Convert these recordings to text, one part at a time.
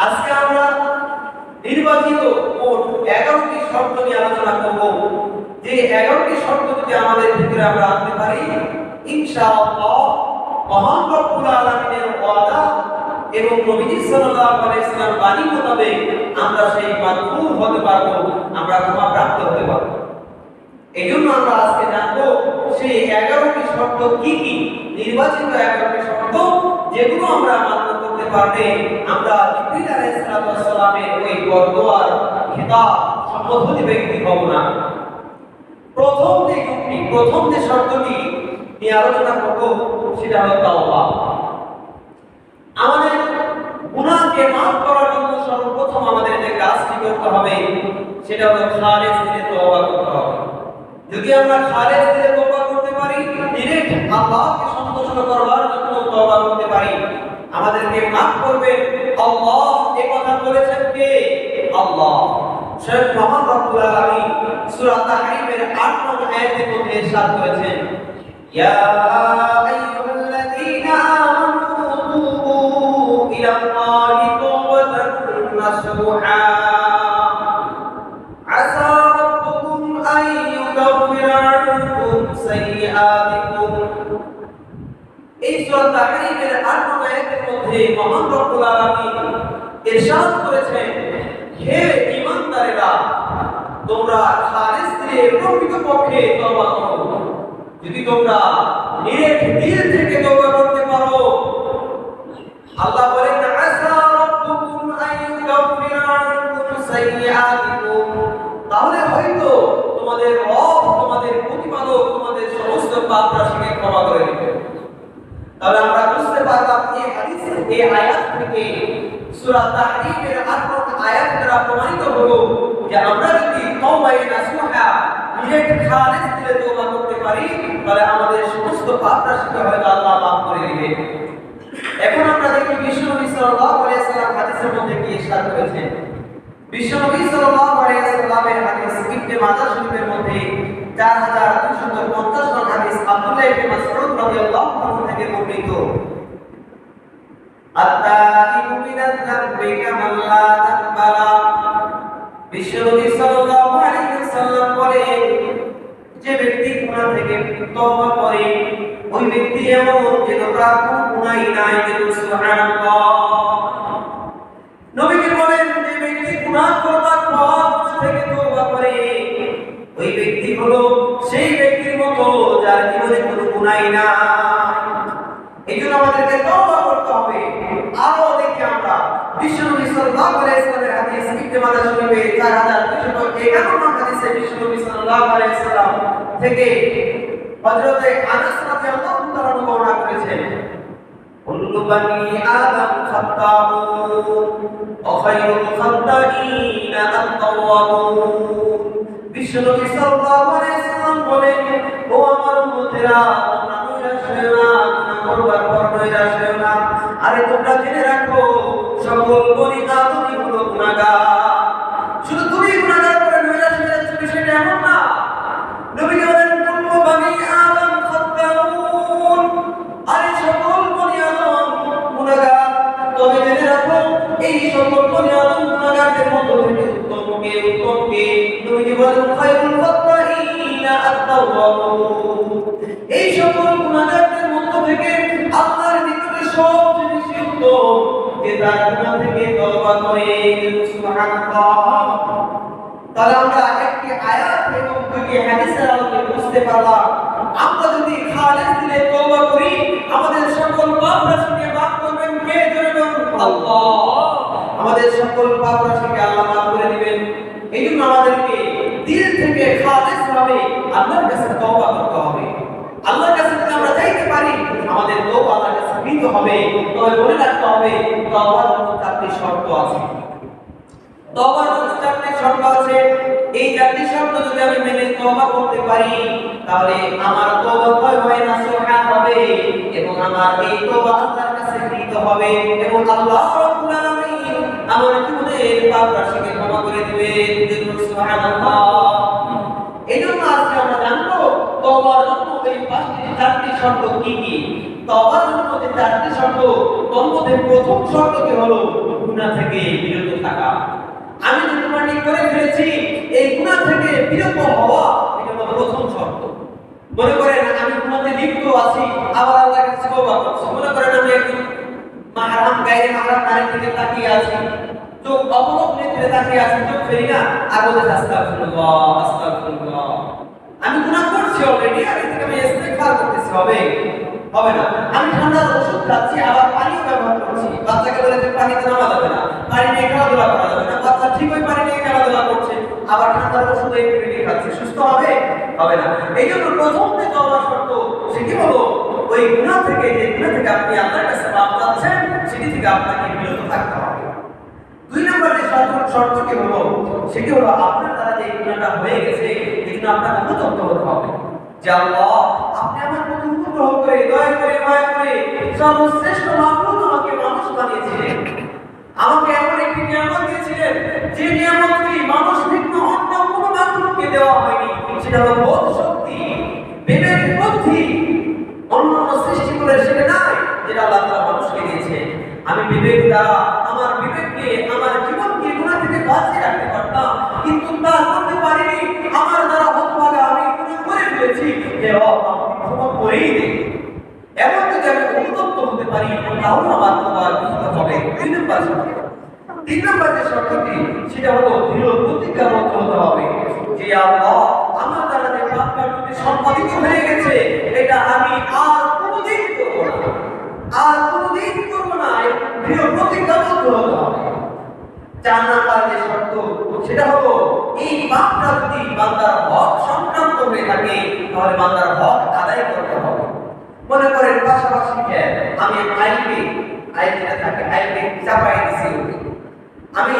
আজকে আমরা নির্বাচিত মোট 11টি শর্ত নিয়ে আলোচনা করব। যে 11টি শর্ত যদি আমাদের ভিতরে আমরা আনতে পারি, ইনশাআল্লাহ মহান রব্বুল আলামিনের ওয়াদা এবং নবীজি সাল্লাল্লাহু আলাইহি ওয়াসাল্লাম বাণী মোতাবেক আমরা সেই মাকবুল হতে পারবো, আমরা ক্ষমা প্রাপ্ত হতে পারবো। এজন্য আমরা আজকে জানবো সেই 11টি শর্ত কি কি, নির্বাচিত 11টি শর্ত যেগুলো আমরা মান্য করতে পারলে আমরা জিবরিল আলাইহিস সালামের ওই বরদোয়ার খেতাব সম্বোধিত ব্যক্তি হব না। প্রথম যে শর্তটি নিয়ে আলোচনা করব সেটা হলো তাওবা। আমাদের গুনাহকে মাফ করার জন্য সর্বপ্রথম আমাদের যে কাজটি করতে হবে সেটা হলো খালেস দিলে তওবা করতে হবে। যদি আমরা খালেস দিলে তওবা করতে পারি, ডিরেক্ট আল্লাহকে সন্তুষ্ট করবার জন্য তওবা করতে পারি, আমাদেরকে মাফ করবেন আল্লাহ। এই কথা বলেছেন কে? আল্লাহ। স্বয়ং মহান রব্বুল আলামিন সূরা তাহরীমের ৮ নং আয়াতের মধ্যে ইরশাদ করেছেন, ইয়া আইয়ুহাল্লাযীনা আমানু তুবু ইলাল্লাহি তাওবাতান নাসুহা আসা রাব্বুকুম আন ইউকাফিরা আনকুম সাইয়্যাতিকুম। এই সূরা তাহরীমের ৮ নং আয়াতের মধ্যে মহান রব্বুল আলামিন ইরশাদ করেছেন, হে ঈমানদারেরা, তোমরা খালেস দিলে প্রকৃতপক্ষে তওবা করো। যদি তোমরা নিরেট দিল থেকে তওবা করতে পারো, আল্লাহ বলেন আসা রাব্বুকুম আন ইউকাফিরা আনকুম সাইয়্যাতিকুম, তাহলে হয়তো তোমাদের রব, তোমাদের প্রতিপালক তোমাদের সমস্ত পাপ রাশিকে ক্ষমা করে দিবেন। তাহলে আমরা বুঝতে পারলাম এই হাদিস, এই আয়াত থেকে সূরা তাহরীমের ৮ নং আয়াত দ্বারা প্রমাণিত হলো যে আমরা যদি তওবায়ে নাসুহা ডিরেক্ট খালেস দিলে তওবা করতে পারি, তাহলে আমাদের সমস্ত পাপ রাশিকে হয়তো আল্লাহ মাফ করে দিবেন। এখন আমরা দেখি বিশ্বনবী সাল্লাল্লাহু আলাইহি ওয়াসাল্লাম হাদিসের মধ্যে কি ইরশাদ করেছেন। বিশ্বনবী সাল্লাল্লাহু আলাইহি ওয়াসাল্লামের হাদিস ইবনে মাজাহ শরীফের মধ্যে 4250 নং হাদিস আব্দুল্লাহ ইবনে মাসউদ রাদিয়াল্লাহু আনহু থেকে বর্ণিত, আত-তাইবু মিনাল যামবি কামান লা তাকবালা। বিশ্বনবী সাল্লাল্লাহু আলাইহি ওয়াসাল্লাম বলেন, যে ব্যক্তি গুনাহ থেকে তওবা করে ওই ব্যক্তি এমন যেন তার কোনো গুনাহই নাই। সুবহানাল্লাহ। নবীজি বলেন, যে ব্যক্তি গুনাহ করবার পর থেকে তওবা করে ওই ব্যক্তি হলো সেই ব্যক্তির মতো যার জীবনে কোনো গুনাহই নাই। এইজন্য আমাদেরকে তওবা করতে হবে। আরো দেখি আমরা বিশ্বনবী সাল্লাল্লাহু আলাইহি ওয়াসাল্লামের হাদিস ইবনে মাজাহ শরীফে 4251 নং হাদিসে বিশ্বনবী সাল্লাল্লাহু আলাইহি ওয়াসাল্লাম থেকে হযরতে আনাস রাদিয়াল্লাহু তাআলা বর্ণনা করেছেন, কুল্লু বানি আদম খাত্তাউন ওয়া খায়রুল খাত্তাইনা আত-তাওয়াবুন। বিশ্বনবী সাল্লাল্লাহু আলাইহি ওয়াসাল্লাম বলেন, ও আমার উম্মতেরা, তোমরা নৈরাশ হয়ো না, গুনাহ করবার পর নৈরাশ হয়ো না। আরে তোমরা জেনে রাখো, সকল বনি আদমই হলো গুনাহগার। শুধু তুমি গুনাহগার করে নৈরাশ হয়ে যাচ্ছ বিষয়টা এমন না। নবী বলেন, কুল্লু বানি আদম খাত্তাউন, আরে সকল বনি আদম গুনাহগার। তবে জেনে রাখো, এই সকল বনি আদম গুনাহগারদের মধ্যে থেকে উত্তম কে? নবী বলেন, খায়রুল খাত্তাইনা আত-তাওয়াবুন। এই সকল গুনাহগারদের মধ্য থেকে আল্লাহর নিকটে সবচেয়ে বেশি উত্তম যে তার গুনাহ থেকে তওবা করে। সুবহানাল্লাহ। তাহলে আমরা একটি আয়াত এবং দুটি হাদিসের আলোকে বুঝতে পারলাম, আমরা যদি খালেস দিলে তওবা করি, আমাদের সকল পাপ রাশিকে মাফ করবেন কে? আল্লাহ। আমাদের সকল পাপ রাশিকে আল্লাহ মাফ করে দিবেন। এইজন্য আমাদেরকে দিল থেকে খালেস ভাবে আল্লাহর কাছে তওবা করতে হবে। আল্লাহর কাছে যদি আমরা চাইতে পারি, আমাদের তওবা আল্লাহর কাছে কৃত হবে। তবে মনে রাখতে হবে, তওবার জন্য 4টি শর্ত আছে। তওবার জন্য 4টি শর্ত আছে। এই 4টি শর্ত যদি আমি মেনে তওবা করতে পারি, তাহলে আমার তওবা হয় নাসুহা হবে এবং আমার এই তওবা আল্লাহর কাছে কৃত হবে এবং আল্লাহ রাব্বুল আলামিন আমার জীবনের পাপ রাশিকে ক্ষমা করে দিবেন। সুবহানাল্লাহ। এইজন্য আজকে আমরা জানবো তওবার জন্য এই পাঁচটি চারটি শর্ত কি কি? তওবার জন্য যে চারটি শর্ত, তার মধ্যে প্রথম শর্তটি হলো গুনাহ থেকে বিরত থাকা। আমি যে গুনাহটি করে ফেলেছি, এই গুনাহ থেকে বিরত হওয়া, এটা হলো প্রথম শর্ত। মনে করেন আমি গুনাহে লিপ্ত আছি, আবার আল্লাহর কাছে তওবা করছি। মনে করেন আমি একজন মাহরাম গায়রে মাহরাম নারীর দিকে তাকিয়ে আছি, চোখ অপলক নেত্রে তাকিয়ে আছি, চোখ ফেরি না, আর বলতে আস্তাগফিরুল্লাহ আস্তাগফিরুল্লাহ। আমি গুনাহ করছি অলরেডি, আর এর থেকে আমি ইস্তেগফার করতেছি, হবে না। আমি ঠান্ডার ওষুধ খাচ্ছি, আবার পানিও ব্যবহার করছি। বাচ্চাকে বলে যে পানিতে নামা যাবে না, পানি নিয়ে খেলাধুলা করা যাবে না, বাচ্চা ঠিকই পানি নিয়ে খেলাধুলা করছে, আবার ঠান্ডার ওষুধ অ্যান্টিবায়োটিক খাচ্ছে, সুস্থ হবে না। এই জন্য প্রথম যে তওবার শর্ত সেটি হলো ওই গুনাহ থেকে, যে গুনাহ থেকে আপনি আল্লাহর কাছে মাপ চাচ্ছেন, সেটি থেকে আপনাকে বিরত থাকতে হবে। দুই নম্বর যে শর্তটি হলো, সেটি হলো আপনার দ্বারা যে গুনাহটা হয়ে গেছে, এই জন্য আপনাকে অনুতপ্ত হতে হবে যে আল্লাহ, আপনি আমার প্রতি অনুগ্রহ করে, দয়া করে, মায়া করে সর্বশ্রেষ্ঠ মাখলুক আমাকে মানুষ বানিয়েছিলেন, আমাকে এমন একটি নিয়ামত দিয়েছিলেন যে নিয়ামতটি মানুষ ভিন্ন অন্য কোনো মাখলুককে দেওয়া হয়নি। সেটা হলো বোধ শক্তি, বিবেক বুদ্ধি। অন্য সৃষ্টি করে সেটা নাই যেটা আল্লাহ তাআলা মানুষকে দিয়েছে। আমি বিবেক দ্বারা আমার বিবেককে, আমার জীবনকে গুনাহ থেকে বাঁচিয়ে রাখতে পারতাম, কিন্তু তা করতে পারিনি। আমার দ্বারা হতভাগা আমি গুনাহ করে ফেলেছি, হে রব আপনি ক্ষমা করেই দিন। এমন যদি আমি অনুতপ্ত হতে পারি, তাহলে আমার তওবা বিশুদ্ধ হবে। তিন নম্বর যে শর্তটি, সেটা হলো দৃঢ় প্রতিজ্ঞাবদ্ধ হতে হবে যে আল্লাহ, আমার দ্বারা যে পাপ কার্যটি সম্পাদিত হয়ে গেছে, এটা আমি আর কোনোদিন করব না, আর কোনোদিন করব না। দৃঢ় প্রতিজ্ঞাবদ্ধ হতে হবে। চার নম্বর যে শর্ত, সেটা হলো এই পাপটা যদি বান্দার হক সংক্রান্ত হয়ে থাকে, তাহলে বান্দার হক আদায় করতে হবে। মনে করেন পাশাপাশি আমি আইলে থাকে, আইলে চাপাই দিছি, আমি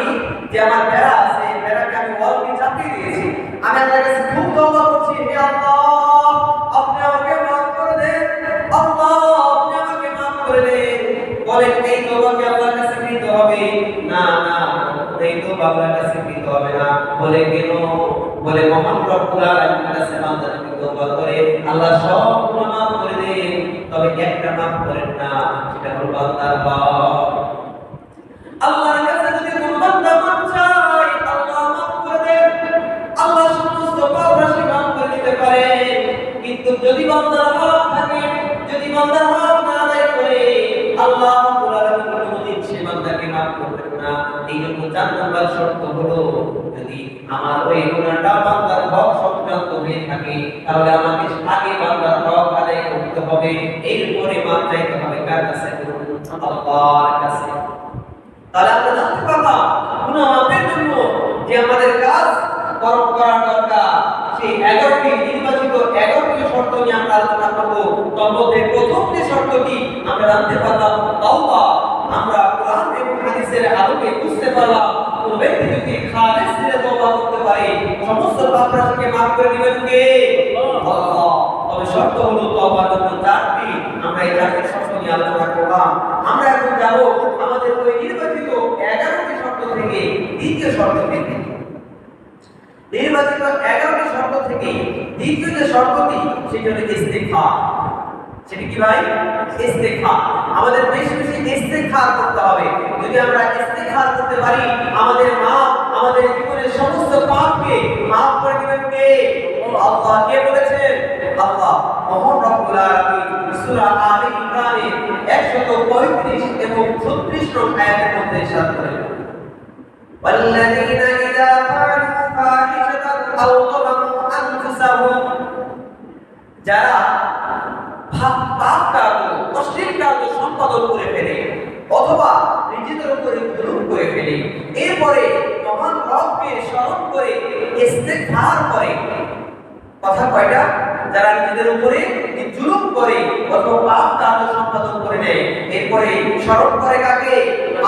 যে আমার বেড়া আছে, বেড়াকে আমি ওয়ালকে চাপিয়ে দিয়েছি, আমি আল্লাহর কাছে খুব তওবা করছি, হে আল্লাহ আপনি আমাকে মাফ করে দেন, আল্লাহ আপনি আমাকে মাফ করে দেন। বলে এই তওবাকে আল্লাহর কাছে নিতে হবে না, না এই তওবা আল্লাহর কাছে নিতে হবে না। বলে কেন? বলে মহান রব্বুল আলামিনের কাছে বান্দা যদি তওবা করে, আল্লাহ সব গুনাহ মাফ করে দেন, তবে একটা মাফ করেন না, সেটা হলো বান্দার হক। আল্লাহর কাছে যদি কোন বান্দা মাফ চায়, আল্লাহ মাফ করে দেন, আল্লাহ সমস্ত পাপ রাশি মাফ করে দিতে পারে। কিন্তু যদি বান্দার হক থাকে, যদি বান্দার হক না আদায় করে, আল্লাহ রাব্বুল আলামিন কোনদিন সে বান্দাকে মাফ করবেন না। এই জন্য 4 নম্বর শর্ত হলো, যদি আমার ওই গুনাহটা বান্দার হক সংক্রান্ত হয়ে থাকে, তাহলে আমাকে আগে বান্দার হক আদায় করতে হবে, এরপরে মাফ চাইতে হবে। কার কাছে? আল্লাহর কাছে। তাহলে আমরা জানতে পারলাম গুনাহ মাফের জন্য যে আমাদের কাজ করার দরকার, সেই 11টি নির্বাচিত 11টি শর্ত নিয়ে আমরা আলোচনা করব। তার মধ্যে প্রথম যে শর্তটি আমরা জানতে পারলাম তাওবা। আমরা কোরআন এবং হাদিসের আলোকে বুঝতে পারলাম কোন ব্যক্তি যদি খালেস দিলে তওবা করতে পারে, সমস্ত পাপ রাশিকে মাফ করে দিবেন কে? আল্লাহ। তবে শর্ত হলো তওবার জন্য 4টি। আমরা এই 4টি শর্ত নিয়ে আলোচনা করলাম। আমরা এখন যাব আমাদের ওই নির্বাচিত 11টি শর্ত থেকে দ্বিতীয় শর্ত থেকে। নির্বাচিত 11টি শর্ত থেকে দ্বিতীয় যে শর্তটি, সেটি হলো ইস্তিগফার। সেটি কি ভাই? ইস্তিগফার। আমাদের বেশি বেশি ইস্তিগফার করতে হবে। যদি আমরা ইস্তিগফার করতে পারি, আমাদের আমাদের জীবনের সমস্ত পাপকে মাফ করে দিবেন কে? আল্লাহ। কে বলেছেন? আল্লাহ। মহান রব্বুল আলামিন সূরা আলে ইমরানের 135 এবং 36 নং আয়াতের মধ্যে ইরশাদ করেন, ওয়াল্লাযীনা ইযা ফাআলু ফাহিশাতান আও যালামু আনফুসাহুম, যারা পাপ কাজ, অশ্লীল কাজ সম্পাদন করে ফেলে অথবা নিজেদের উপরে জুলুম করে ফেলে, এরপরে মহান রবকে স্মরণ করে ইস্তিগফার করে। কথা কয়টা? যারা নিজেদের উপরে জুলুম করে অথবা পাপ কাজ সম্পাদন করে নেয়, এরপরে স্মরণ করে কাকে?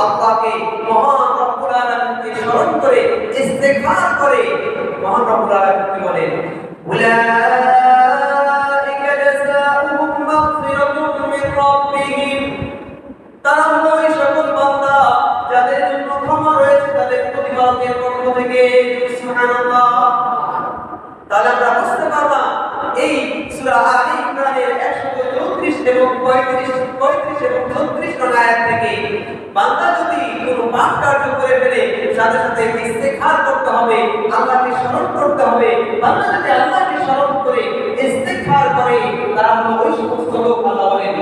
আল্লাহকে, মহান রব্বুল আলামিনকে স্মরণ করে ইস্তিগফার করে। মহান রব্বুল আলামিন কি বলেন? উলাইকা জাযাউহুম মাগফিরাতুম মির রাব্বিহিম, তারা হলো ওই সকল বান্দা যাদের জন্য ক্ষমা রয়েছে তাদের প্রতিপালকের পক্ষ থেকে। সুবহানাল্লাহ। তাহলে আমরা বুঝতে পারলাম এই সূরা আলী ইমরানের 134 এবং 35 এবং 36 নং আয়াত থেকে বান্দা যদি কোনো পাপ কার্য করে ফেলে সাথে সাথে ইস্তেগফার করতে হবে, আল্লাহকে স্মরণ করতে হবে। বান্দা যদি আল্লাহকে স্মরণ করে ইস্তেগফার করে তারা হলো ওই সমস্ত লোক, আল্লাহ বলেন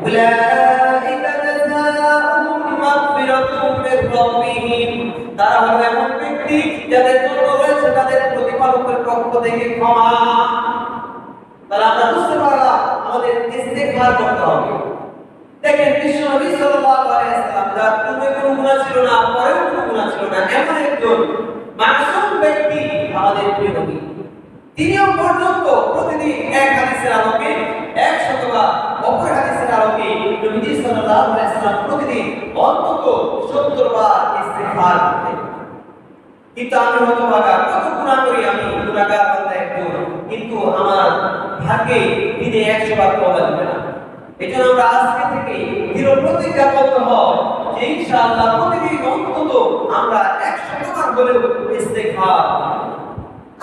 উলাইকা জাযাউহুম মাগফিরাতুম মির রাব্বিহিম, তারা হলো এমন ব্যক্তি যাদের জন্য রয়েছে তাদের প্রতিপালকের পক্ষ থেকে ক্ষমা। তাহলে আমরা বুঝতে পারলাম আমাদের ইস্তেগফার করতে হবে। দেখেন বিশ্ব নবী সাল্লাল্লাহু আলাইহি ওয়াসাল্লাম যার পূর্বে কোনো গুনাহ ছিল না, পরেও কোনো গুনাহ ছিল না, এমন একজন মাসুম ব্যক্তি আমাদের প্রিয় নবী, তিনিও পর্যন্ত প্রতিদিন এক হাদিসের আলোকে 100 বার, অপর হাদিসের আলোকে নবী সাল্লাল্লাহু আলাইহি ওয়াসাল্লাম প্রতিদিন অন্তত 70 বার ইস্তেগফার করতেন। কিন্তু আমি হতভাগা, কত গুনাহ করি, আমি গুনাহগার বান্দা একজন, কিন্তু আমার ভাগ্যে দিনে 100 বার তওবা দিবে না। এজন্য আমরা আজকে থেকে দৃঢ় প্রতিজ্ঞাবদ্ধ হই যে ইনশাআল্লাহ প্রতিদিন অন্তত আমরা 100 বার হলেও ইস্তেগফার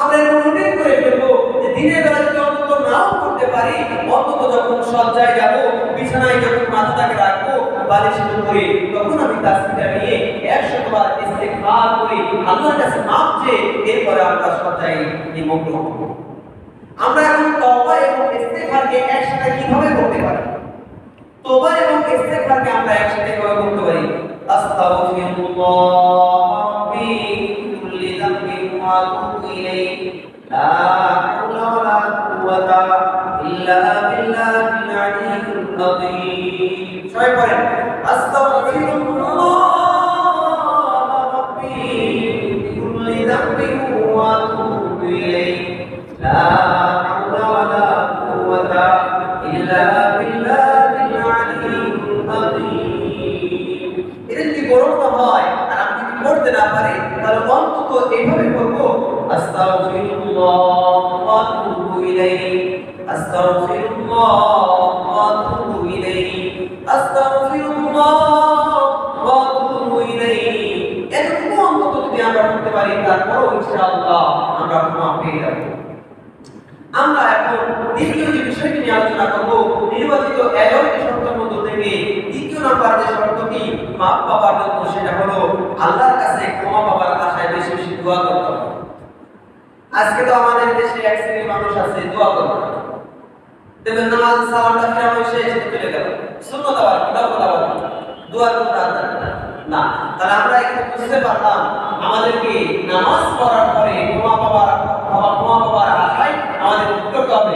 আমরা রুটিন করে ফেলবো যে দিনের বেলা যদি অন্তত নাও করতে পারি, অন্তত যখন শয্যায় যাব, বিছানায় যখন মাথাটাকে রাখবো বালিশের উপরে, তখন আমি তাসবিহটা নিয়ে 100 বার ইস্তেগফার করি, আল্লাহর কাছে মাফ চেয়ে এরপরে আমরা শয্যায় নিমগ্ন হব। আমরা এখন তওবা এবং ইস্তেগফারকে একসাথে কিভাবে করতে পারি? তওবা এবং ইস্তেগফারকে আমরা একসাথে কিভাবে করতে পারি? আস্তাগফিরুল্লাহ রাব্বি কুল্লি যামবিন ওয়া আতুবু ইলাইহি লা হাওলা ওয়ালা কুওয়াতা ইল্লা বিল্লাহিল আলিয়্যিল আযীম। সবাই পড়েন আস্তাগফিরুল্লাহ রাব্বি কুল্লি যামবিন ওয়া আতুবু ইলাইহি লা হাওলা ওয়ালা কুওয়াতা ইল্লা বিল্লাহিল আলিয়্যিল আযীম। এটা যদি বড় হয় আর আমি যদি পড়তে না পারি তাহলে অন্তত এইভাবে করবো আস্তাগফিরুল্লাহ ওয়া আতুবু ইলাইহি, আস্তাগফিরুল্লাহ ওয়া আতুবু ইলাইহি, আস্তাগফিরুল্লাহ ওয়া আতুবু ইলাইহি। এতটুকু অন্তত যদি আমরা করতে পারি তারপরও ইনশাআল্লাহ আমরা ক্ষমা পেয়ে যাব। আমরা এখন দ্বিতীয় যে বিষয়টি নিয়ে আলোচনা করব, নির্বাচিত 11টি শর্তের মধ্য থেকে দ্বিতীয় নাম্বার যে শর্তটি মাফ পাওয়ার জন্য, সেটা হলো আল্লাহর কাছে ক্ষমা পাওয়ার আশায় বেশি বেশি দোয়া করতে হবে। আজকে তো আমাদের দেশে এক শ্রেণীর মানুষ আছে দোয়া করে না, দেখবেন নামাজ সালামটা ফেরানো শেষ চলে গেল, সুন্নাত আবার দোয়া করতে না। তাহলে আমরা এখানে বুঝতে পারলাম আমাদেরকে নামাজ পড়ার পরে ক্ষমা পাওয়ার আশায় আমাদের করতে হবে,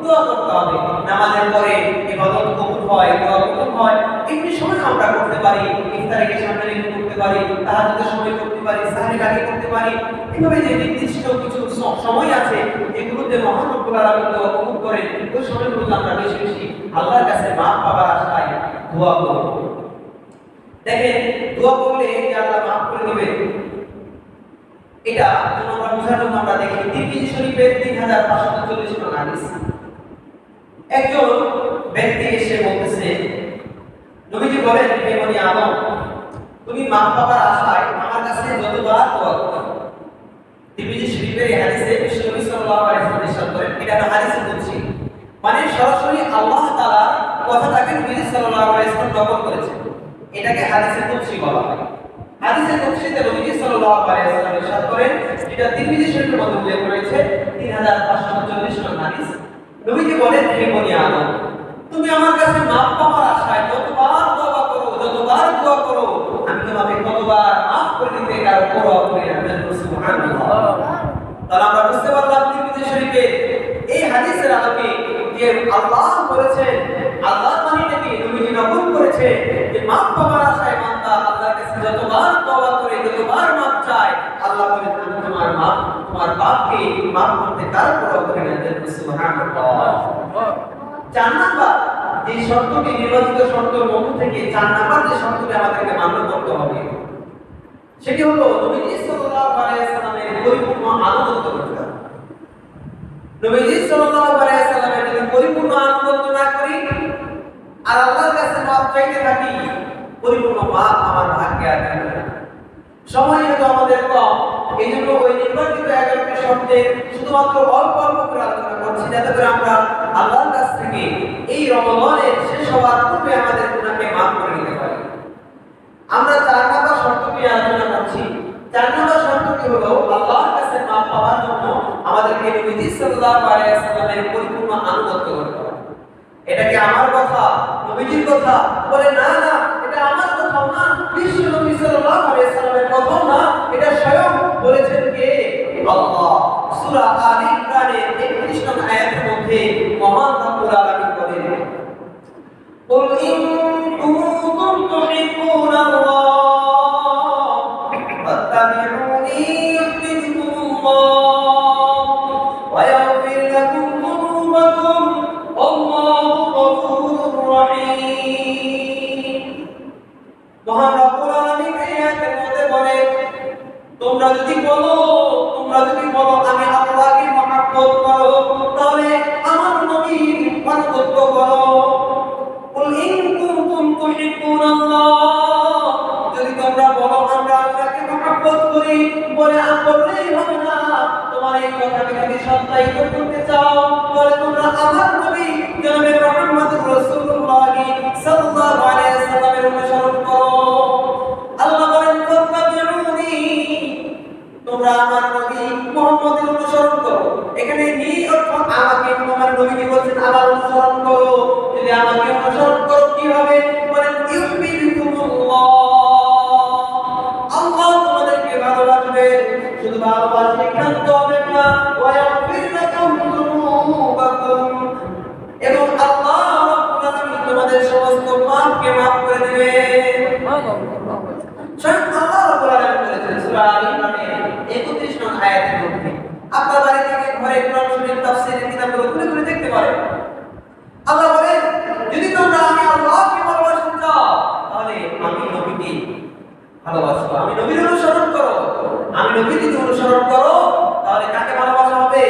দোয়া করতে হবে। নামাজের পরে ইবাদত কবুল হয়, দোয়া কবুল হয়, এমনি সময় আমরা করতে পারি, ইফতারের সামনে রেখে করতে পারি, তাহাজ্জুদের সময় করতে পারি, সাহরির আগে করতে পারি। এভাবে যে নির্দিষ্ট কিছু সময় আছে যেগুলোতে মহান রব্বুল আলামিন দোয়া কবুল করেন, ওই সময়গুলোতে আমরা বেশি বেশি আল্লাহর কাছে মাফ পাওয়ার আশায় দোয়া করব। দেখেন দোয়া করলে যে আল্লাহ মাফ করে দিবেন, এটা আমরা বোঝার জন্য আমরা দেখি তিরমিজি শরীফের 3540 নং হাদিস। একজন ব্যক্তি এসে বলতেছে, নবীজি বলেন, হে বনি আদম, তুমি মাফ পাওয়ার আশায় আমার কাছে যতবার দোয়া করো। তিরমিজি শরীফের এই হাদিসে বিশ্বনবী সাল্লাল্লাহু আলাইহি ওয়াসাল্লাম ইরশাদ করেন, এটা একটা হাদিসে বলছি, মানে সরাসরি আল্লাহ তাআলা কথাটাকে নবীজি সাল্লাল্লাহু আলাইহি ওয়াসাল্লাম নকল করেছেন, এটাকে হাদিসে কুদসি বলা হয়। হাদিসে কুদসিতে নবীজি সাল্লাল্লাহু আলাইহি ওয়াসাল্লাম ইরশাদ করেন, যেটা তিরমিজি শরীফের মধ্যে উল্লেখ রয়েছে 3540 নং হাদিস। নবীজি বলেন, হে বনি আদম, তুমি আমার কাছে মাফ পাওয়ার আশায় যতবার তওবা করো, যতবার দোয়া করো, আমি তোমাকে ততবার মাফ করে দিতে কারো পরোয়া করি না। সুবহানাল্লাহ। তাহলে আমরা বুঝতে পারলাম তিরমিজি শরীফে এই হাদিসের আলোকে যে আল্লাহ বলেছেন, আল্লাহ বাণীটাকে নবীজি নকল করেছে যে মাফ পাওয়ার আশায় বান্দা আল্লাহর কাছে যতবার তওবা করে, যতবার মাফ চায়, আল্লাহ বলেন তোমার পাপকে মাফ করতে কারো পরোয়া করি না। সুবহানাল্লাহ। 4 নাম্বার যে শর্তটি, নির্বাচিত শর্তের মধ্য থেকে 4 নাম্বার যে শর্তটি আমাদেরকে মান্য করতে হবে, সেটি হলো নবীজি সাল্লাল্লাহু আলাইহি ওয়াসাল্লামের পরিপূর্ণ আনুগত্য করতে হবে। নবীজি সাল্লাল্লাহু আলাইহি ওয়াসাল্লামের যদি পরিপূর্ণ আনুগত্য না করি আর আল্লাহর কাছে মাফ চাইতে থাকি, পরিপূর্ণ মাফ আমার ভাগ্যে আছে না। সময় যেহেতু আমাদের কম, এই জন্য ওই নির্বাচিত 11টি শর্তে শুধুমাত্র অল্প অল্প করে আলোচনা করছি যাতে করে আমরা আল্লাহর কাছ থেকে এই রমজানের শেষ হওয়ার পূর্বে আমাদের গুনাহকে মাফ করে নিতে পারি। আমরা 4 নম্বর শর্তটি আলোচনা করছি। 4 নম্বর শর্তটি হলো আল্লাহর কাছে মাফ পাওয়ার জন্য আমাদেরকে নবী সাল্লাল্লাহু আলাইহি ওয়াসাল্লামের পরিপূর্ণ আনুগত্য করতে হবে। এটা কি আমার কথা, নবীজির কথা? বলে না না, এটা আমার কথাও না, বিশ্ব নবী সাল্লাল্লাহু আলাইহি ওয়াসাল্লামের কথাও না, এটা স্বয়ং বলেছেন কে? আল্লাহ। সূরা আলে ইমরানের 31 নং আয়াতের মধ্যে মহান রব্বুল আলামিন বলেন, قل إن كنتم تحبون الله فاتبعوني يحببكم الله ويغفر لكم ذنوبكم والله غفور رحيم। মহান রব্বুল আলামিন এই আয়াতের মধ্যে বলেন, তোমরা যদি বলো আমি আল্লাহকে মহব্বত করো, তাহলে আমার নবীর আনুগত্য করো। কুল ইন কুনতুম তুহিব্বুনাল্লাহ, যদি তোমরা বলো আমরা আল্লাহকে মহব্বত করি, বললেই হবে না। তোমার এই কথাকে যদি সত্যায়িত করতে চাও, তাহলে তোমরা আমার নবী জনাবে মুহাম্মদুর রাসূলুল্লাহ সাল্লাল্লাহু আলাইহি ওয়াসাল্লামের অনুসরণ করো। আল্লাহ বলেন, ফাত্তাবিউনি, তোমরা আমার নবী মুহাম্মদের অনুসরণ করো। এখানে নি অর্থ আমাকে, তোমার নবীকে বলছেন আবার অনুসরণ করো। যদি আমাকে অনুসরণ করো কি হবে? বলেন ইউহিব্বুকুমুল্লাহ, আল্লাহ তোমাদেরকে ভালোবাসবেন। শুধু ভালোবাসা ক্ষান্ত হবে না, ওয়া ইয়াগফির লাকুম যুনুবাকুম, এবং আল্লাহ রাব্বুল আলামিন তোমাদের সমস্ত পাপকে maaf করে দিবেন। স্বয়ং আল্লাহ রাব্বুল আলামিন বলেছেন সূরা আলে ইমরানের 31 নং আয়াতের মধ্যে। আপনার বাড়ি থেকে ঘরে কোরআন শরীফ তাফসীরের কিতাবগুলো খুলে খুলে দেখতে পারেন। আল্লাহ বলেন, যদি তোমরা আমি আল্লাহকে ভালোবাসতে চাও, তাহলে আমি নবীকে ভালোবাসো, আমি নবীর অনুসরণ করো। আমি নবীকে অনুসরণ করো, তাহলে কাকে ভালোবাসা হবে?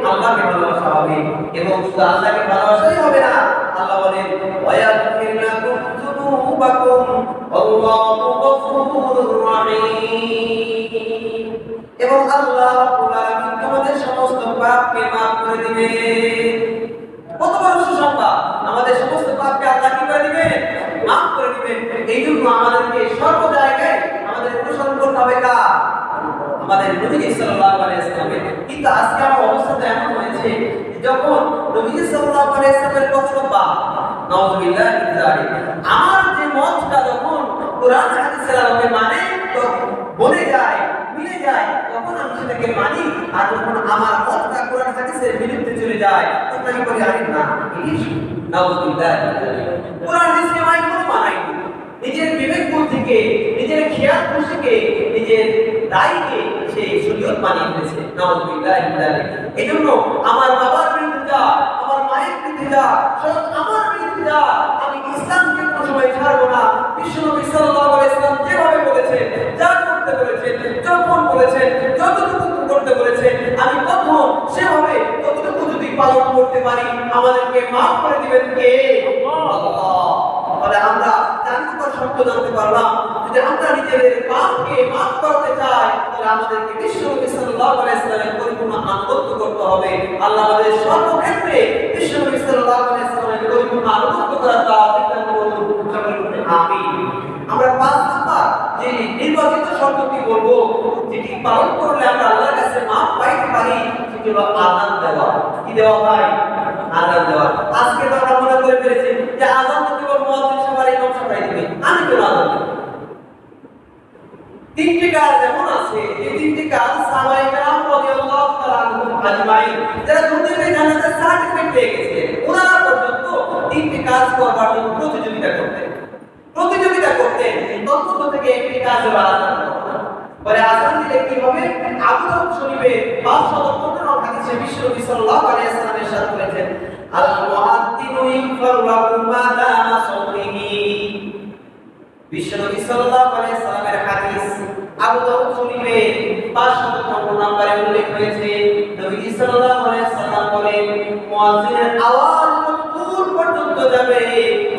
আল্লাহকে ভালোবাসা হবে। এবং শুধু আল্লাহকে ভালোবাসাই হবে না, আল্লাহ বলেন ওয়ায়াগফির লাকুম যুনুবাকুম আল্লাহু গফুরুর রহিম, এবং আল্লাহ রাব্বুল আলামিন তোমাদের সমস্ত পাপকে maaf করে দিবেন। কত বড় সুসংবাদ! আমাদের সমস্ত পাপকে আল্লাহ কি করে দিবেন? maaf করে দিবেন। এই জন্য আমাদেরকে সর্ব জায়গায় আমাদের অনুসরণ করতে হবে কার? আমাদের নবী সাল্লাল্লাহু আলাইহি ওয়াসাল্লামের। কিন্তু আজকে আমার অবস্থাটা এমন হয়েছে, যখন নবী সাল্লাল্লাহু আলাইহি ওয়াসাল্লামের কথা বা নাউযুবিল্লাহি মিন যালিক, আমার যে মতটা যখন কোরআন হাদিসের আলোকে মানে তো বলে যায়, মিলে যায়, তখন আমি সেটাকে মানি। আর যখন আমার মতটা কোরআন হাদিসের বিরুদ্ধে চলে যায়, তখন আমি বলি আরে না, এটি নাউযুবিল্লাহি মিন যালিক। কোরআন হাদিসকে আমি কোনো মানাই না। নিজের বিবেক বুদ্ধিকে, নিজের খেয়াল খুশিকে, নিজের রায়কে সে শরীয়ত বানিয়ে ফেলেছে। নাউযুবিল্লাহি মিন যালিক। এজন্য আমার বাবার বিরুদ্ধে যা, আমার মায়ের বিরুদ্ধে যা, স্বয়ং আমার বিরুদ্ধে যা, আমি ইসলামকে কোনো সময় ছাড়বো না। বিশ্বনবী সাল্লাল্লাহু আলাইহি ওয়াসাল্লাম যেভাবে বলেছেন, যা করতে বলেছেন, যখন বলেছেন, যতটুকু করতে বলেছেন, আমি তখন সেভাবে ততটুকু যদি পালন করতে পারি, আমাদেরকে maaf করে দিবেন কে? আল্লাহ। তাহলে আমরা 4 নম্বর শর্ত জানতে পারলাম, যদি আমরা নিজেদের পাপকে maaf করতে চাই, তাহলে আমাদেরকে বিশ্বনবী সাল্লাল্লাহু আলাইহি ওয়াসাল্লামের পরিপূর্ণ আনুগত্য করতে হবে। আল্লাহ আমাদের সর্বক্ষেত্রে বিশ্বনবী সাল্লাল্লাহু আলাইহি ওয়াসাল্লামের পরিপূর্ণ আনুগত্য করার তৌফিক দান করুন। সকলে বলুন আমিন। আমরা 5 নম্বর যে নির্বাচিত শর্তটি বলবো, যেটি পালন করলে আমরা আল্লাহর কাছে maaf পাইতে পারি, সেটি হলো আযান দেওয়া। কি দেওয়া ভাই? আযান দেওয়া। আজকে তো আমরা মনে করে ফেলেছি যে আযান তো কেবল মুয়াজ্জিন সাহেব আর ইমাম সাহেব দিবে, আমি কেন আযান দেব? 3টি কাজ যেমন আছে, এই 3টি কাজ সাহাবায়ে কেরাম রাদিয়াল্লাহু তাআলা আনহুম আজমাইন যারা দুনিয়াতে জান্নাতের সার্টিফিকেট পেয়ে গেছে, ওনারা পর্যন্ত 3টি কাজ করবার জন্য প্রতিযোগিতা করতেন। তন্ত্র থেকে একটি কাজ হলো আযান দেওয়া। বলে আযান দিলে কি হবে? আবু দাউদ শরীফে 515 নং হাদিসে বিশ্বনবী সাল্লাল্লাহু আলাইহি ওয়াসাল্লাম ইরশাদ করেছেন, আল মুআদ্দিনু ইফরাহু মা দানা সাউতিহি। বিশ্বনবী সাল্লাল্লাহু আলাইহি ওয়াসাল্লামের হাদিস আবু দাউদ শরীফে 515 নম্বরে উল্লেখ হয়েছে। নবী সাল্লাল্লাহু আলাইহি ওয়াসাল্লাম বলেন, মুয়াজ্জিনের আওয়াজ দূর পর্যন্ত যাবে,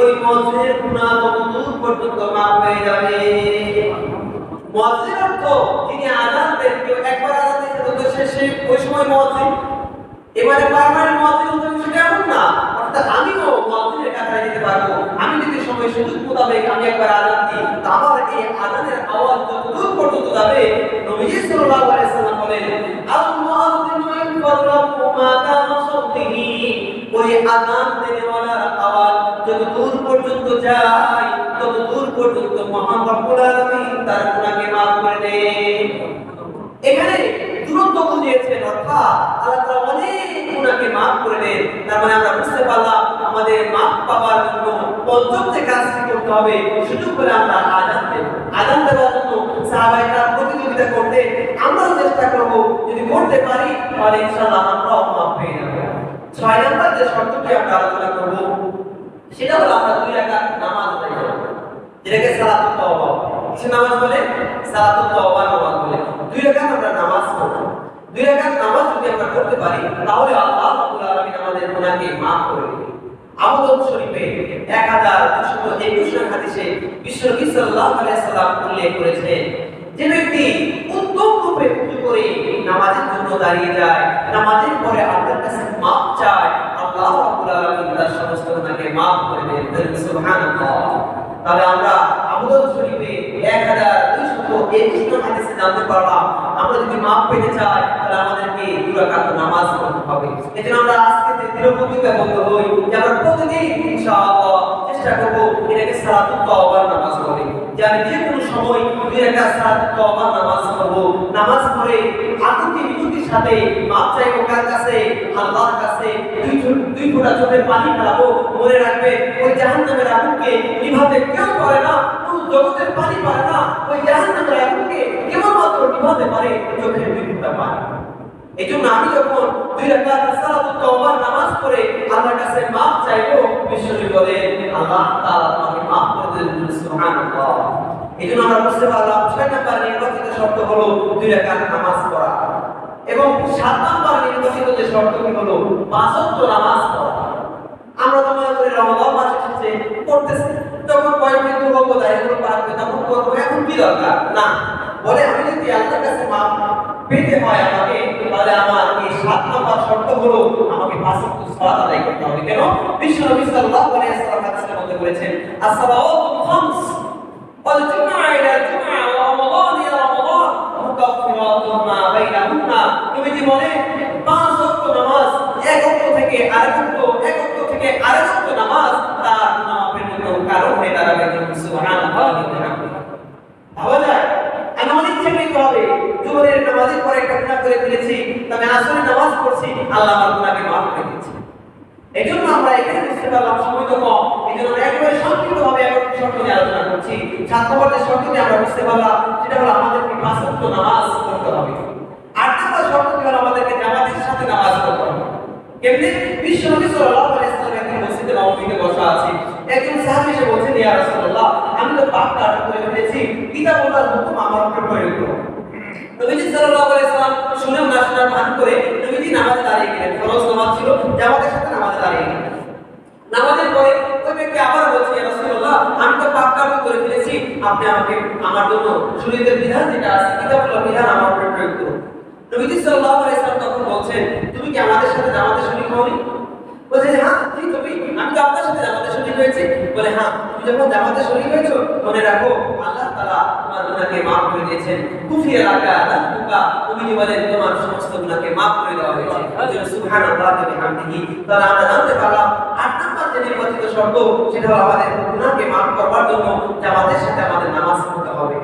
ওই মুয়াজ্জিনের গুনাহ দূর পর্যন্ত maaf হয়ে যাবে। মুয়াজ্জিন অর্থ যিনি আযান দেন, কেউ একবার আযান দিতে তো শেষে ওই সময় মুয়াজ্জিন, এবারে পার্মানেন্ট মুয়াজ্জিন হতে হবে সেটা এমন না, অর্থাৎ আমিও মুয়াজ্জিনের কাতারে যেতে পারবো। আমি যদি সময় সুযোগ মোতাবেক আমি একবার আযান দিই, তা আমার এই আযানের আওয়াজ যতদূর পর্যন্ত যাবে, নবীজি সাল্লাল্লাহু আলাইহি সাল্লাম বলেন, আল মুয়াজ্জিনু ইফরাকু মা দামা সাউতিহি, ওই আযান দেনেওয়ালার আওয়াজ যতদূর পর্যন্ত যায় ততদূর পর্যন্ত মহান রব্বুল আলামিন তার গুনাহকে মাফ করে দেন। এখানে দূরত্ব বুঝিয়েছেন, অর্থাৎ আল্লাহ তাআলা অনেক গুনাহকে মাফ করে দেন। তার মানে আমরা বুঝতে পারলাম আমাদের মাফ পাওয়ার জন্য পঞ্চম যে কাজটি করতে হবে, সুযোগ করে আমরা আযান দেব। আযান দেওয়ার জন্য সাহাবায়ে প্রতিযোগিতা করতে আমরাও চেষ্টা করব, যদি করতে পারি তাহলে ইনশাআল্লাহ আমরাও মাফ পেয়ে যাব। 6 নম্বর যে শর্তটি আমরা আলোচনা করব সেটা হলো আমরা 2 রাকাত নামাজ আদায় করব, যেটাকে সালাতুত তাওবা। কি নামাজ বলে? সালাতুত তাওবা নামাজ বলে। 2 রাকাত আমরা নামাজ পড়ব। 2 রাকাত নামাজ যদি আমরা করতে পারি তাহলে আল্লাহ রাব্বুল আলামিন আমাদের গুনাহকে maaf করে দিবেন। আবু দাউদ শরীফে 1221 নং হাদিসে বিশ্বনবী সাল্লাল্লাহু আলাইহি সাল্লাম উল্লেখ করেছেন, যে ব্যক্তি উত্তম রূপে ওযু করে নামাজের জন্য দাঁড়িয়ে যায়, নামাজের পরে আল্লাহর কাছে maaf চায়, আল্লাহ রাব্বুল আলামিন তার সমস্ত গুনাহকে maaf করে দেন। সুবহানাল্লাহ। তাহলে আমরা আবু দাউদ শরীফে 1221 নং হাদিসে জানতে পারলাম, আমরা যদি maaf পেতে চাই তাহলে আমাদেরকে 2 রাকাত নামাজ পড়তে হবে। এজন্য আমরা আজকে দৃঢ়প্রতিজ্ঞাবদ্ধ হই যে আমরা প্রতিদিন ইনশাআল্লাহ চেষ্টা করব এটাকে সালাতুত তাওবার নামাজ বলে, যে আমি যে কোনো সময় 2 রাকাত সালাতুত তাওবার নামাজ পড়ব। নামাজ পড়ে আকুতি বিনতির সাথে maaf চাইবো কার কাছে? আল্লাহর কাছে। দুই ফোঁটা চোখের পানি ফেলাবো। মনে রাখবে ওই জাহান্নামের আগুনকে নিভাতে কেউ পারে না, পুরো জগতের পানি পারে না। ওই জাহান্নামের আগুনকে কেবলমাত্র নিভাতে পারে চোখের 2 ফোঁটা পানি। এজন্য আমি যখন 2 রাকাত সালাতুত তাওবার নামাজ পড়ে আল্লাহর কাছে maaf চাইবো, বিশ্বনবী বলেন আল্লাহ তাআলা আমাকে maaf করে দেন। সুবহানাল্লাহ। এজন্য আমরা বুঝতে পারলাম 6 নম্বর নির্বাচিত শর্ত হলো 2 রাকাত নামাজ পড়া, এবং 7 নম্বর নির্বাচিত যে শর্তটি হলো 5 ওয়াক্ত নামাজ পড়া। আমরা তো মনে করি রমজান মাস এসেছে পড়তেছি, তখন কয়েকদিন দুর্বলতা এগুলো পারবে তখন করবো, এখন কি দরকার না, বলে আমি যদি আল্লাহর কাছে maaf পেতে হয় আমাকে, তাহলে আমার এই 7 নম্বর শর্ত হলো আমাকে 5 ওয়াক্ত সালাত আদায় করতে হবে। কেন? বিশ্বনবী সাল্লাল্লাহু আলাইহি ওয়াসাল্লাম হাদিসের মধ্যে বলেছেন, as-সালাওয়াতু খামস ওয়াল জুমআ ইলা জুমআ ওয়া রমাদান ইলা রমাদান মুকাফফিরাতুন মা বাইনাহুন্না। নবীজি বলেন 5 ওয়াক্ত নামাজ, এক ওয়াক্ত থেকে আরেক ওয়াক্ত, এক ওয়াক্ত থেকে আরেক ওয়াক্ত নামাজ তার গুনাহ মাফের জন্য কারণ হয়ে দাঁড়াবে। সুবহানাল্লাহ। তাহলে আমি অনেক ভাবে জোহরের নামাজের পরে একটা গুনাহ করে ফেলেছি, তবে আসরের নামাজ পড়ছি, আল্লাহ আমার গুনাহকে maaf করে দিয়েছে। এজন্য আমরা এখানে বুঝতে পারলাম সময় তো কম, এজন্য আমরা একেবারে সংক্ষিপ্তভাবে একটি শর্ত নিয়ে আলোচনা করছি। 7 নম্বর যে শর্তটি আমরা বুঝতে পারলাম সেটা হলো আমাদেরকে 5 ওয়াক্ত নামাজ পড়তে হবে। 8 নম্বর শর্তটি হলো আমাদেরকে জামাতের সাথে নামাজ পড়তে হবে। কেমনে? বিশ্বনবী সাল্লাল্লাহু আলাইহি ওয়াসাল্লাম একদিন মসজিদে নববীতে বসা আছে, একজন সাহাবী এসে বলছেন, ইয়া রাসূলুল্লাহ, আমি তো পাপ কাজ করে ফেলেছি, কিতাবুল্লাহর হুকুম আমার উপর প্রয়োগ করুন। নবীজি সাল্লাল্লাহু আলাইহি ওয়াসাল্লাম শুনে না শোনার ভান করে নবীজি নামাজে দাঁড়িয়ে গেলেন। ফরজ নামাজ ছিল, জামাতের সাথে নামাজে দাঁড়িয়ে গেলেন। নামাজের পরে ওই ব্যক্তি আবার বলছে, ইয়া রাসূলুল্লাহ, আমি তো পাপ কাজ করে ফেলেছি, আপনি আমাকে আমার জন্য শরীয়তের বিধান যেটা আছে কিতাবুল্লাহর বিধান আমার উপর প্রয়োগ করুন। নবীজি সাল্লাল্লাহু আলাইহি ওয়াসাল্লাম তখন বলছেন, তুমি কি আমাদের সাথে জামাতে শরীক হওনি? বলছে যে হ্যাঁ, ঠিক তুমি, আমি তো আপনার সাথে জামাতে শরীক হয়েছি। বলে হ্যাঁ, তুমি যখন জামাতে শরীক হয়েছো মনে রাখো আল্লাহ তাআলা তোমার গুনাহকে maaf করে দিয়েছেন। কুফিয়া লাকা লাকুকা, তুমি কি বলেন তোমার সমস্ত গুনাহকে maaf করে দেওয়া হয়েছে। সুবহানাল্লাহ ওয়া বিহামদিহি। তাহলে আমরা জানতে পারলাম 8 নম্বর যে নির্বাচিত শর্ত সেটা হলো আমাদের গুনাহকে maaf করবার জন্য জামাতের সাথে আমাদের নামাজ পড়তে হবে।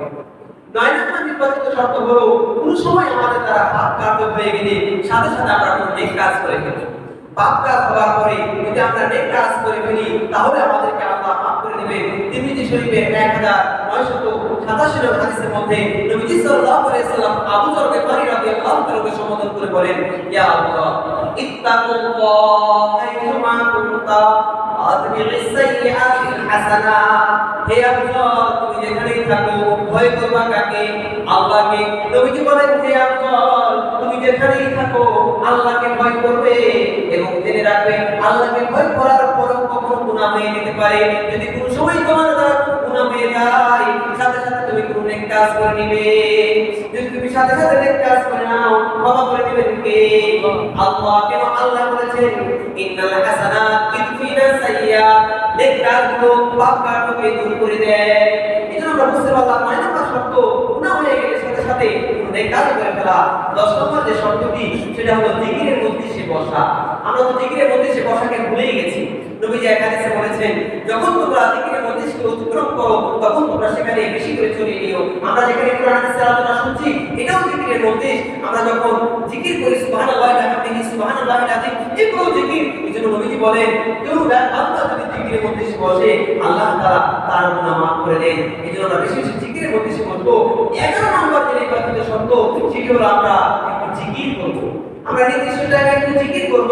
9 নম্বর নির্বাচিত শর্ত হলো কোন সময় আমাদের দ্বারা পাপ কাজ হয়ে গেলে সাথে সাথে আমরা কোনো নেক কাজ করে ফেলি। পাপ কাজ হওয়ার পরে যদি আমরা নেক কাজ করে ফেলি তাহলে আমাদেরকে আল্লাহ maaf করে দিবেন। তিরমিজি শরীফে 1987 নং হাদিসের মধ্যে নবীজি সাল্লাল্লাহু আলাইহি ওয়াসাল্লাম আবু যর গিফারী রাদিয়াল্লাহু তাআলাকে সম্বোধন করে বলেন, ইয়া আল্লাহ, ইত্তাকুল্লাহ আইয়ুমা কুনতা আতবি'is সাইয়্যাতিল হাসানা। হে আবু যর, তুমি যেখানেই থাকো ভয় করবা কাকে? আল্লাহকে। নবীজি বলেন, হে আবু যর, তুমি যেখানেই থাকো আল্লাহকে ভয় করবে এবং জেনে রাখবে আল্লাহকে ভয় করার পরও কখনো গুনাহ হয়ে যেতে পারে। যদি কোনো সময় তোমার দ্বারা গুনাহ হয়ে যায় সাথে সাথে তুমি কোনো নেক কাজ করে নিবে। যদি তুমি সাথে সাথে নেক কাজ করে নাও, ক্ষমা করে দিবেন কে? আল্লাহ। কেন আল্লাহ বলেছেন ইন্নাল হাসানাত ইউযহিবুন সাইয়্যাত, নেক কাজগুলো পাপ কাজকে দূর করে দেয়। এজন্য আমরা বুঝতে পারলাম 9 নম্বর শর্ত গুনাহ হয়ে গেলে সাথে সাথে নেক কাজ করে ফেলা। 10 নম্বর যে শর্তটি সেটা হলো জিকিরের মজলিসে বসা। আমরা তো জিকিরের মজলিসে বসাকে ভুলেই গেছি। নবীজি এক হাদিসে বলেছেন, যখন তোমরা জিকিরের মজলিসকে অতিক্রম করো তখন তোমরা সেখানে বেশি করে চলে নিও। আমরা যেখানে কোরআন হাদিসের আলোচনা শুনছি এটাও জিকিরের মজলিস। আমরা যখন জিকির করি সুবহানাল্লাহি ওয়া বিহামদিহি সুবহানাল্লাহিল আযীম, এগুলো জিকির। এজন্য নবীজি বলেন, কেউ বান্দা যদি জিকিরের মজলিসে বসে আল্লাহ তাআলা তার গুনাহ মাফ করে দেন। এজন্য আমরা বেশি বেশি জিকিরের মজলিসে বসবো। 11 নম্বর যে নির্বাচিত শর্ত সেটি হলো আমরা একটু জিকির করব। আমরা নির্দিষ্ট জায়গায় একটু জিকির করব।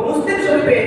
মুসলিম শরীফে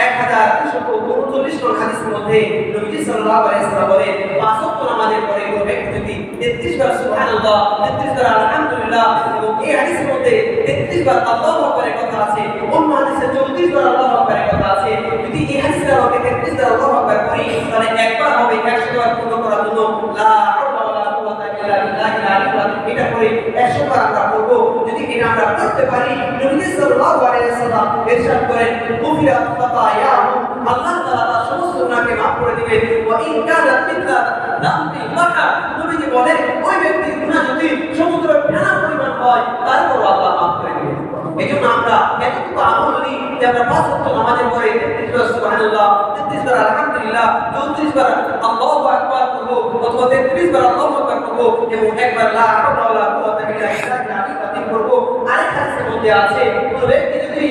1339 নং হাদিসের মধ্যে নবী সাল্লাল্লাহু আলাইহি ওয়াসাল্লাম বলেন, 5 ওয়াক্ত নামাজের পরে কোন ব্যক্তি যদি 33 বার সুবহানাল্লাহ, 33 বার আলহামদুলিল্লাহ, এবং এই হাদিসের মধ্যে 33 বার আল্লাহু আকবারের কথা আছে, অন্য হাদিসে 34 বার আল্লাহু আকবারের কথা আছে। যদি এই হাদিসের আলোকে 33 বার আল্লাহু আকবার করি তাহলে একবার হবে 100 বার পূর্ণ করার জন্য লা হাওলা ওয়ালা কুওয়াতা ইল্লা বিল্লাহিল আলিয়্যিল আযীম। এটা করে 100 বার আমরা করব। যদি এটা আমরা করতে পারি, নবী সাল্লাল্লাহু আলাইহি ওয়াসাল্লাম ইরশাদ করেন, গুফিরাত খাতায়াহু, আল্লাহ তাআলা তার সমস্ত গুনাহকে maaf করে দিবেন। ওয়া ইন কানাত মিথলা যামবি বাহা, নবীজি বলেন ওই ব্যক্তির গুনাহ যদি সমুদ্রের ফেনা পরিমাণ হয় তারপর আল্লাহ maaf করে দিবেন। এজন্য আমরা এতটুকু আমল করি যে আমরা 5 ওয়াক্ত নামাজের পরে 33 বার সুবহানাল্লাহ, 33 বার আলহামদুলিল্লাহ, 34 বার আল্লাহু আকবার করব, অথবা 33 বার আল্লাহু আকবার করব এবং একবার লা হাওলা ওয়ালা কুওয়াতা ইল্লা বিল্লাহিল আলিয়্যিল আযীম করব। আরেক হাদিসের মধ্যে আছে, কোন ব্যক্তি যদি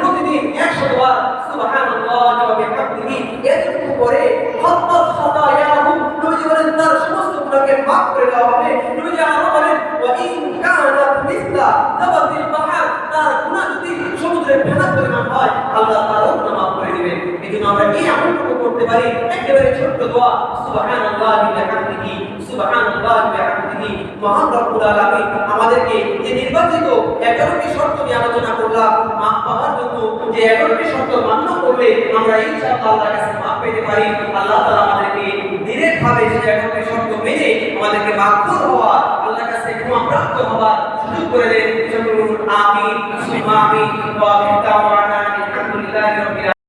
প্রতিদিন 100 বার সুবহানাল্লাহি ওয়া বিহামদিহি এতটুকু করে খাত্তাত খাতায়াহু, নবীজি বলেন তার সমস্ত গুনাহকে maaf করে দেওয়া হবে। নবীজি আরো বলেন, ওয়া ইন কানাত মিসলা যাবাতিল বাহর, তার গুনাহ যদি সমুদ্রের ফেনা পরিমাণ হয় আল্লাহ তারও গুনাহ maaf করে দিবেন। এজন্য আমরা এই আমলটুকু করতে পারি। একেবারে ছোট্ট দোয়া, সুবহানাল্লাহি ওয়া বিহামদিহি সুবহানাল্লাহি ওয়া বিহামদিহি। মহান রব্বুল আলামিন আমাদেরকে যে নির্বাচিত 11টি শর্ত নিয়ে আলোচনা করলাম, maaf পাওয়ার জন্য যে 11টি শর্ত মান্য করলে আমরা ইনশাআল্লাহ আল্লাহর কাছে maaf পেতে পারি, আল্লাহ তাআলা আমাদেরকে নিরেটভাবে সেই 11টি শর্ত মেনে আমাদেরকে মাগফুর হওয়া, আল্লাহর কাছে ক্ষমা প্রাপ্ত হওয়ার সুযোগ করে দেন। সকল আমিন সুম্মা আমিন। ওয়া বিদাওয়ানা আলহামদুলিল্লাহি রাব্বিল